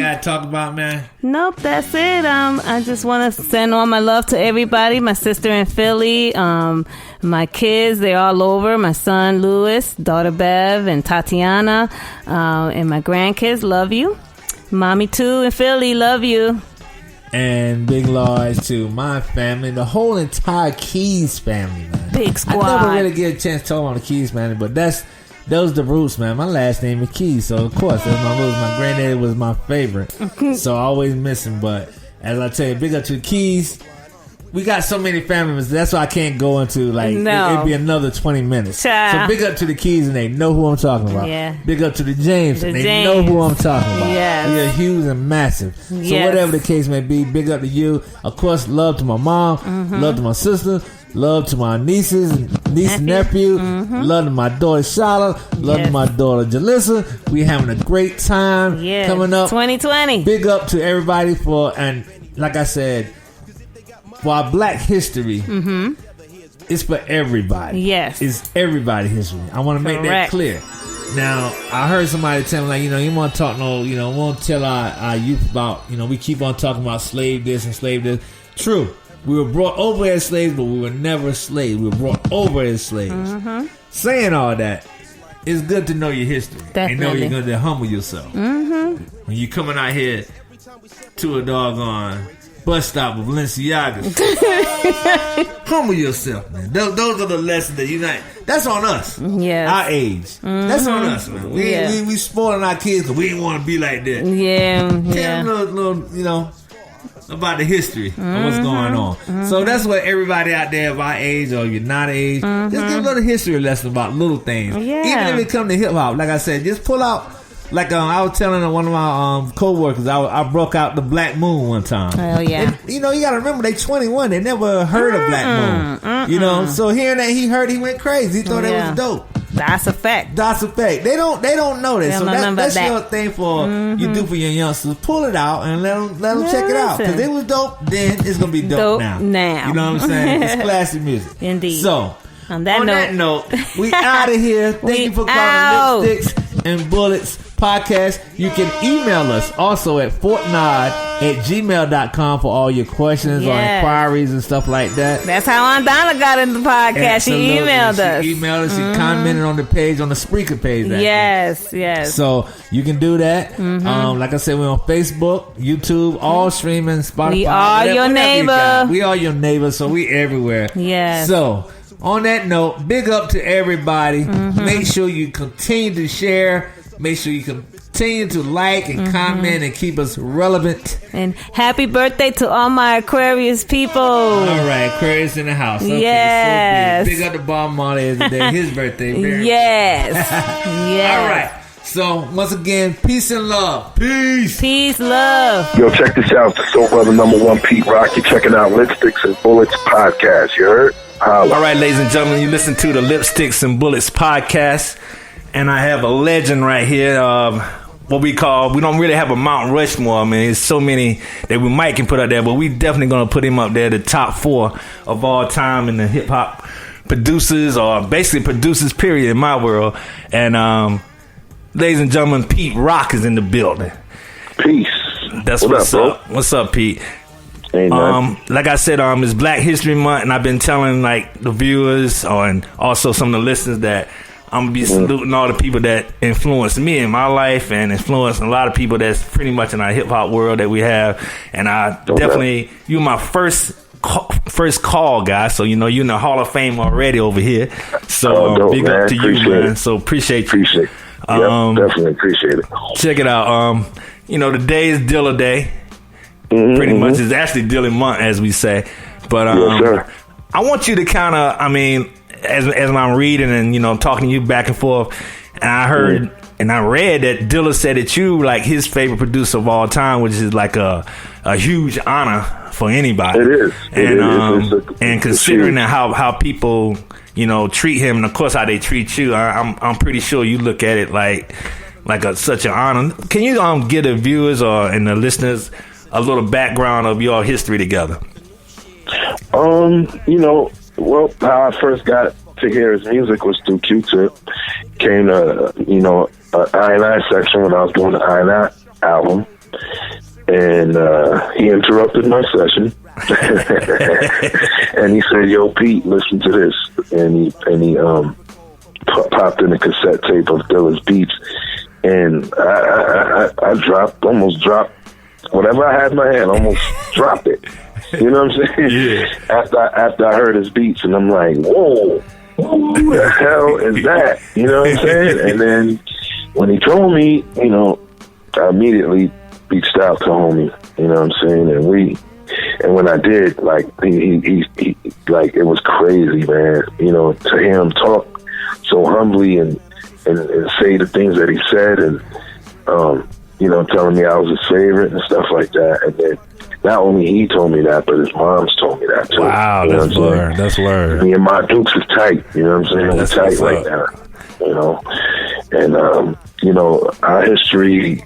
got to talk about, man? Nope, that's it. I just want to send all my love to everybody. My sister in Philly, my kids, they're all over. My son, Louis, daughter, Bev, and Tatiana, and my grandkids, love you. Mommy, too, in Philly, love you. And big large to my family, the whole entire Keys family, man. Big squad. I never really get a chance to talk about the Keys family, but those the roots, man. My last name is Keys, so of course that's my roots. My granddaddy was my favorite, so I always miss him. But as I tell you, big up to the Keys. We got so many family members. That's why I can't go into it'd be another 20 minutes. Child. So big up to the Keys, and they know who I'm talking about. Yeah. Big up to the James, and they know who I'm talking about. Yes. We are huge and massive. So whatever the case may be, big up to you. Of course, love to my mom, love to my sister, love to my niece and nephew, love to my daughter Charlotte, love to my daughter Jalissa. We having a great time coming up. 2020. Big up to everybody and like I said, for our Black history, it's for everybody. Yes. It's everybody's history. I want to make that clear. Now, I heard somebody tell me, you want to talk won't tell our youth about, we keep on talking about slave this and slave this. True. We were brought over as slaves, but we were never slaves. We were brought over as slaves. Saying all that, it's good to know your history. Definitely. And know you're going to humble yourself. When you're coming out here to a doggone bus stop with Balenciagas, humble yourself, man. Those are the lessons that that's on us. Yes. Our age. That's on us, man. We spoiling our kids because we didn't want to be like that. Yeah. Tell them a little, about the history of what's going on. So that's what everybody out there of our age or you're not age, just give a little history lesson about little things. Yeah. Even if it come to hip hop, like I said, just pull out. Like I was telling one of my co-workers, I broke out the Black Moon one time. Oh yeah. And, you got to remember they 21. They never heard of Black Moon. So hearing that he went crazy. He thought that was dope. That's a fact. They don't know that. So that's your thing for you do for your youngsters. Pull it out and let them check it out. Because it was dope then. It's gonna be dope now. You know what I'm saying? It's classic music. Indeed. So on that note, we out of here. Thank you for calling Lipsticks and Bullets podcast. You can email us also at fortnod@gmail.com for all your questions or inquiries and stuff like that. That's how Andana got in the podcast. Absolutely. She emailed us. She emailed us. She commented on the page, on the Spreaker page. Yes. So you can do that. Like I said, we're on Facebook, YouTube, all streaming, Spotify. We are your neighbor. We are your neighbor, so we everywhere. Yes. So on that note, big up to everybody. Make sure you continue to share. Make sure you continue to like and comment and keep us relevant. And happy birthday to all my Aquarius people. All right, Aquarius in the house. Okay, yes. So big up to Bob Marley today, his birthday. Yes. Yes. All right. So once again, peace and love. Peace, love. Yo, check this out. The Soul Brother #1 Pete Rock. You're checking out Lipsticks and Bullets podcast. You heard? All right, ladies and gentlemen, you listen to the Lipsticks and Bullets podcast. And I have a legend right here. What we don't really have a Mount Rushmore. I mean, there's so many that we might can put up there, but we definitely going to put him up there, the top 4 of all time in the hip hop producers, or basically producers, period, in my world. And ladies and gentlemen, Pete Rock is in the building. Peace. That's what's up. What's up, Pete? Like I said, it's Black History Month, and I've been telling the viewers and also some of the listeners that I'm gonna be saluting all the people that influenced me in my life and influenced a lot of people that's pretty much in our hip hop world that we have. And you're my first call guy, so you're in the Hall of Fame already over here. So big up to you, man. So appreciate you. Definitely appreciate it. Check it out. Today is Dilla Day. Pretty much, it's actually Dilla month, as we say. But I want you to kind of, as I'm reading and talking to you back and forth, and I heard and I read that Dilla said that you like his favorite producer of all time, which is like a huge honor for anybody. It is, and considering how people treat him, and of course how they treat you, I'm pretty sure you look at it like such an honor. Can you give the viewers and the listeners a little background of your history together? Well, how I first got to hear his music was through Q-Tip. Came to, I&I section when I was doing the I&I album. And he interrupted my session, and he said, "Yo, Pete, listen to this." And he popped in a cassette tape of Dilla's beats, and I almost dropped whatever I had in my hand, almost dropped it. You know what I'm saying? Yeah. After I heard his beats, and I'm like, whoa, who the hell is that? You know what I'm saying? And then when he told me, you know, I immediately reached out to homie. You know what I'm saying? And when I did, like he like it was crazy, man. You know, to hear him talk so humbly and say the things that he said, and you know, telling me I was his favorite and stuff like that. And then not only he told me that, but his mom's told me that too. Wow, you know that's word. That's word. Me and my Dukes is tight. You know what I'm saying? We're tight right now. You know, and you know, our history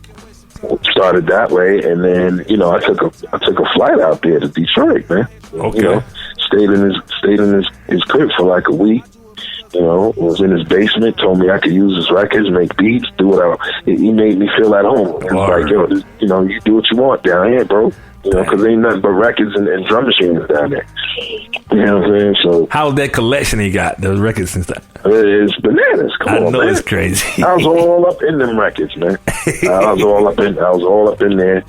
started that way, and then you know, I took a flight out there to Detroit, man. Okay. You know, stayed in his crib for like a week. You know, was in his basement, told me I could use his records, make beats, do whatever. He made me feel at home. It's like, yo, you know, you do what you want down here, bro. You know, because ain't nothing but records and drum machines down there. You know what I'm saying? So, how's that collection he got? Those records and stuff. It's bananas. Come on, man. It's crazy. I was all up in them records, man. I was all up in there,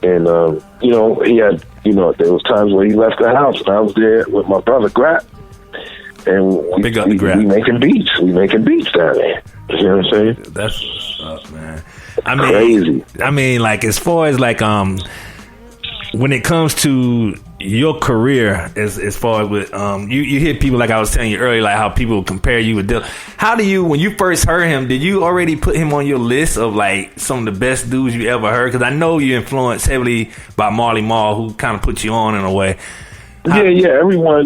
and you know, he had, you know, there was times where he left the house, and I was there with my brother Grap. And we making beats. We making beats down there. You know what I'm saying? That's what's up, man. Crazy. I mean, like, as far as like when it comes to your career, as far as with you hear people, like I was telling you earlier, like how people compare you with Dilla. How do you, when you first heard him, did you already put him on your list of like some of the best dudes you ever heard? Because I know you're influenced heavily by Marley Marl, who kind of put you on in a way. Yeah. Everyone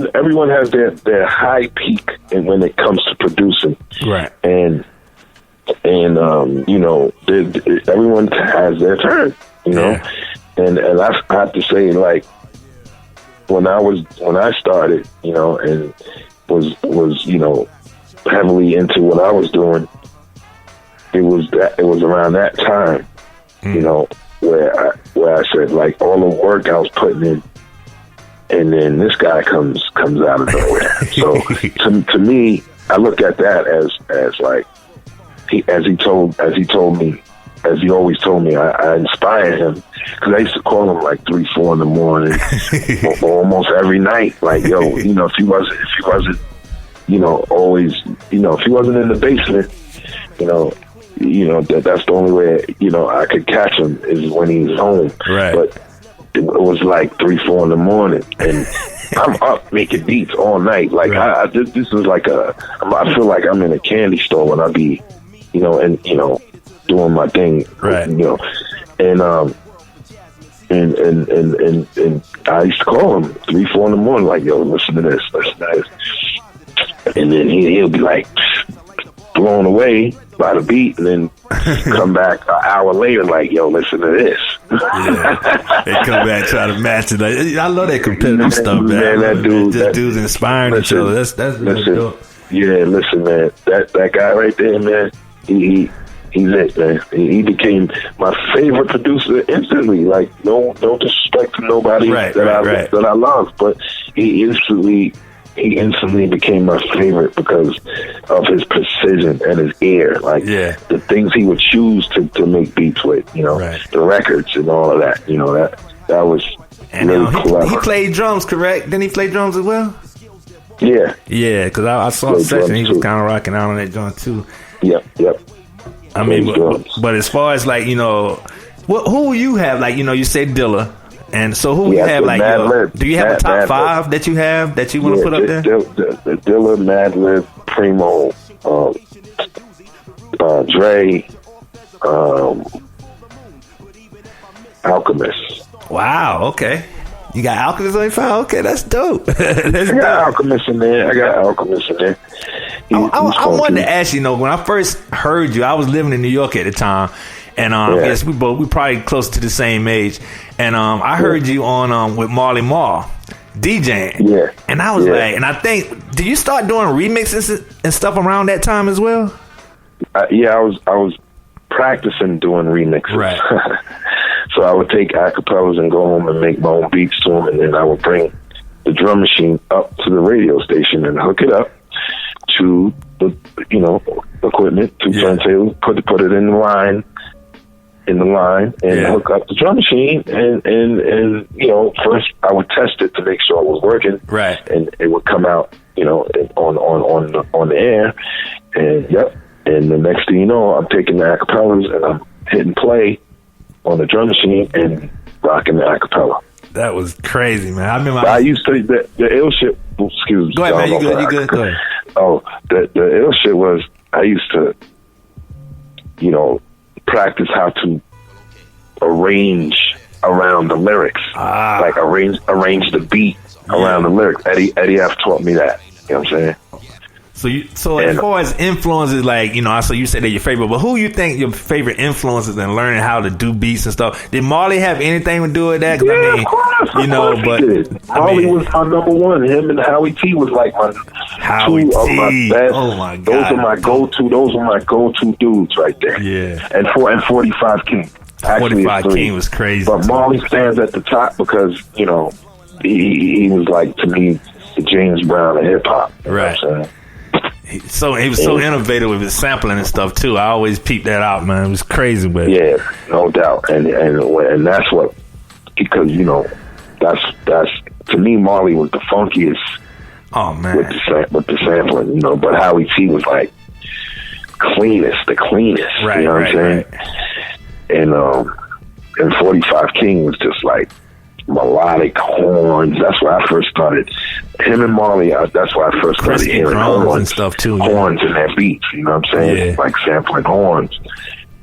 has their high peak when it comes to producing, right? And you know, everyone has their turn, you know. Yeah. And I have to say, like, when I started, you know, and was you know, heavily into what I was doing, it was around that time, you know, where I said, like, all the work I was putting in. And then this guy comes out of nowhere. So to me, I look at that as like he always told me, I inspired him, because I used to call him like 3-4 in the morning, almost every night. Like, yo, you know, if he wasn't, you know, always, you know, if he wasn't in the basement, you know that's the only way, you know, I could catch him is when he's home. Right. But it was like 3-4 in the morning, and I'm up making beats all night. Like, right. This is like I feel like I'm in a candy store when I be, you know, and you know, doing my thing, right? You know, and I used to call him 3-4 in the morning, like, yo, listen to this, and then he'll be like blown away by the beat, and then come back an hour later, like, yo, listen to this. Yeah. They come back, try to match it. Like, I love that competitive stuff, man. That dude's inspiring each other. That's really dope. Yeah, listen, man. That guy right there, man. He's it, man. He became my favorite producer instantly. Like, no disrespect to nobody that I love, but he instantly became my favorite because of his precision and his ear. Like, the things he would choose to make beats with, you know, the records and all of that, you know, that was really clever. He played drums, correct? Didn't he play drums as well? Yeah. Yeah, because I saw a session. He was kind of rocking out on that joint too. Yep. I mean, but as far as like, you know, who you have, like, you know, you say Dilla. And so who you have, like, do you have a top 5 that you have that you want to put up there? Dilla, Madlib, Primo, Dre, Alchemist. Wow, okay. You got Alchemist on your file? Okay, that's dope. I got Alchemist in there. I wanted to ask you, when I first heard you, I was living in New York at the time. And yes, we probably close to the same age. And I heard you on with Marley Marl DJing. Yeah. And I was like, and I think, did you start doing remixes and stuff around that time as well? I was practicing doing remixes. Right. So I would take acapellas and go home and make my own beats to them, and then I would bring the drum machine up to the radio station and hook it up to the, you know, equipment, to turntables, put it in the line, and hook up the drum machine, and you know, first I would test it to make sure it was working, right, and it would come out, you know, on the air, and the next thing you know, I'm taking the acapellas and I'm hitting play on the drum machine and rocking the acapella. That was crazy, man. I remember I used to the ill shit. Excuse me. Go ahead, man. You good? Go ahead. Oh, the ill shit was I used to, you know, practice how to arrange around the lyrics, like arrange the beat around the lyrics. Eddie F taught me that. You know what I'm saying? So as far as influences, like, you know, so you said they're your favorite, but who you think your favorite influences in learning how to do beats and stuff? Did Marley have anything to do with that? Yeah, I mean, of course, you know, but Marley was my number one. Him and Howie T was like my two of my best. Oh my God, those are my go-to dudes right there. Yeah, and 45 King. 45 King was crazy, but Marley stands at the top because, you know, he was like, to me, the James Brown of hip hop. Right. So he was so innovative with his sampling and stuff too. I always peeped that out, man. It was crazy, but no doubt, and that's what, because, you know, that's to me, Marley was the funkiest. Oh man, with the sampling, you know. But Howie T was like the cleanest. Right, you know what I'm saying? Right. And 45 King was just like melodic horns. That's where I first started. Him and Marley, that's where I first started hearing horns and stuff too. Horns in their beats, you know what I'm saying? Yeah. Like sampling horns.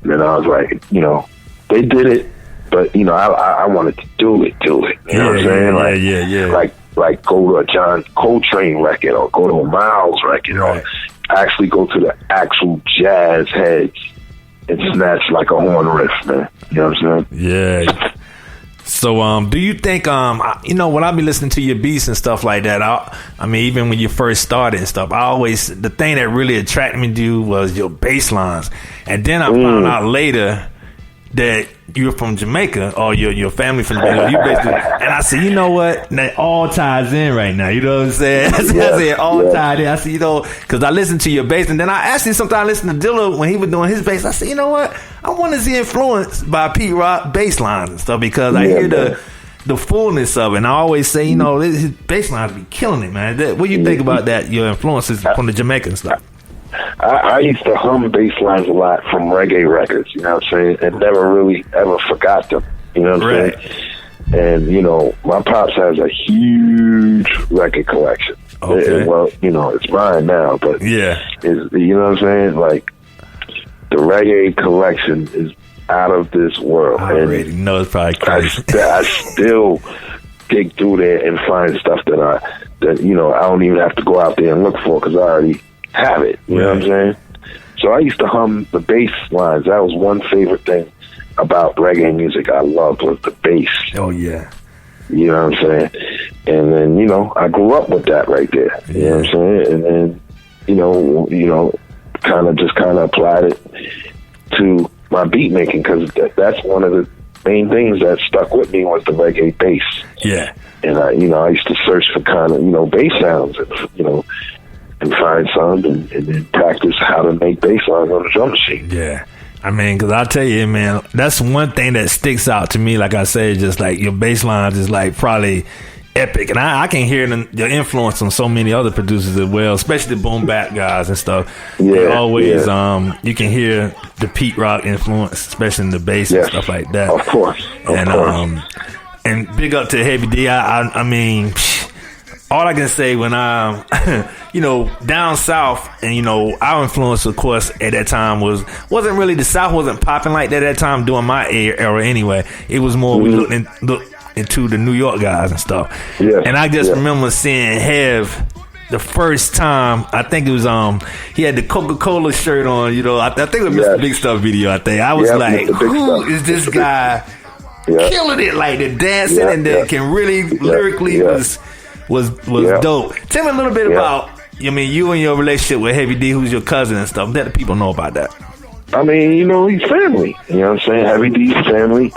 And then I was like, you know, they did it, but, you know, I wanted to do it. You know what I'm saying? Like go to a John Coltrane record or go to a Miles record, or actually go to the actual jazz heads and snatch like a horn riff, man. You know what I'm saying? Yeah. So, do you think, you know, when I be listening to your beats and stuff like that, I mean, even when you first started and stuff, the thing that really attracted me to you was your bass lines. And then I found out later that you're from Jamaica, or your family from Jamaica. And I said, you know what? That all ties in right now. You know what I'm saying? I said, all tied in. I said, you know, because I listened to your bass, and then I actually sometimes listened to Dilla when he was doing his bass. I said, you know what? I want to see influenced by Pete Rock bass lines and stuff, because I hear the fullness of it. And I always say, you know, his bass lines be killing it, man. What do you think about that? Your influences from the Jamaican stuff? I used to hum bass lines a lot from reggae records, you know what I'm saying, and never really ever forgot them, you know what I'm saying? And, you know, my pops has a huge record collection. Okay. Well, you know, it's mine now, but you know what I'm saying? Like, the reggae collection is out of this world. I already know it's probably crazy. I still dig through there and find stuff that you know, I don't even have to go out there and look for, because I already have it. You know what I'm saying? So I used to hum the bass lines. That was one favorite thing about reggae music I loved, was the bass. Oh yeah. You know what I'm saying? And then, you know, I grew up with that right there. You know what I'm saying? And then, you know, kind of applied it to my beat making, because that's one of the main things that stuck with me, was the reggae bass. Yeah. And I used to search for kind of, you know, bass sounds, and, you know, and find some, and then practice how to make bass lines on the drum machine. Yeah. I mean, because I'll tell you, man, that's one thing that sticks out to me. Like I said, just like your bass lines is like probably epic. And I can hear your influence on so many other producers as well, especially the boom bap guys and stuff. Yeah. Always, you can hear the Pete Rock influence, especially in the bass and stuff like that. Of course. And big up to Heavy D. I mean, all I can say, when I'm, you know, down south, and, you know, our influence, of course, at that time wasn't really, the South wasn't popping like that at that time during my era anyway. It was more, we looked into the New York guys and stuff. Yeah. And I just remember seeing Hev the first time. I think it was, he had the Coca-Cola shirt on, you know, I think it was Mr. Big Stuff video, I think. I was like, who is this guy killing it, like the dancing and the can really lyrically was dope. Tell me a little bit about, I mean, you and your relationship with Heavy D, who's your cousin and stuff. Let the people know about that. I mean, you know, he's family. You know what I'm saying? Heavy D's family.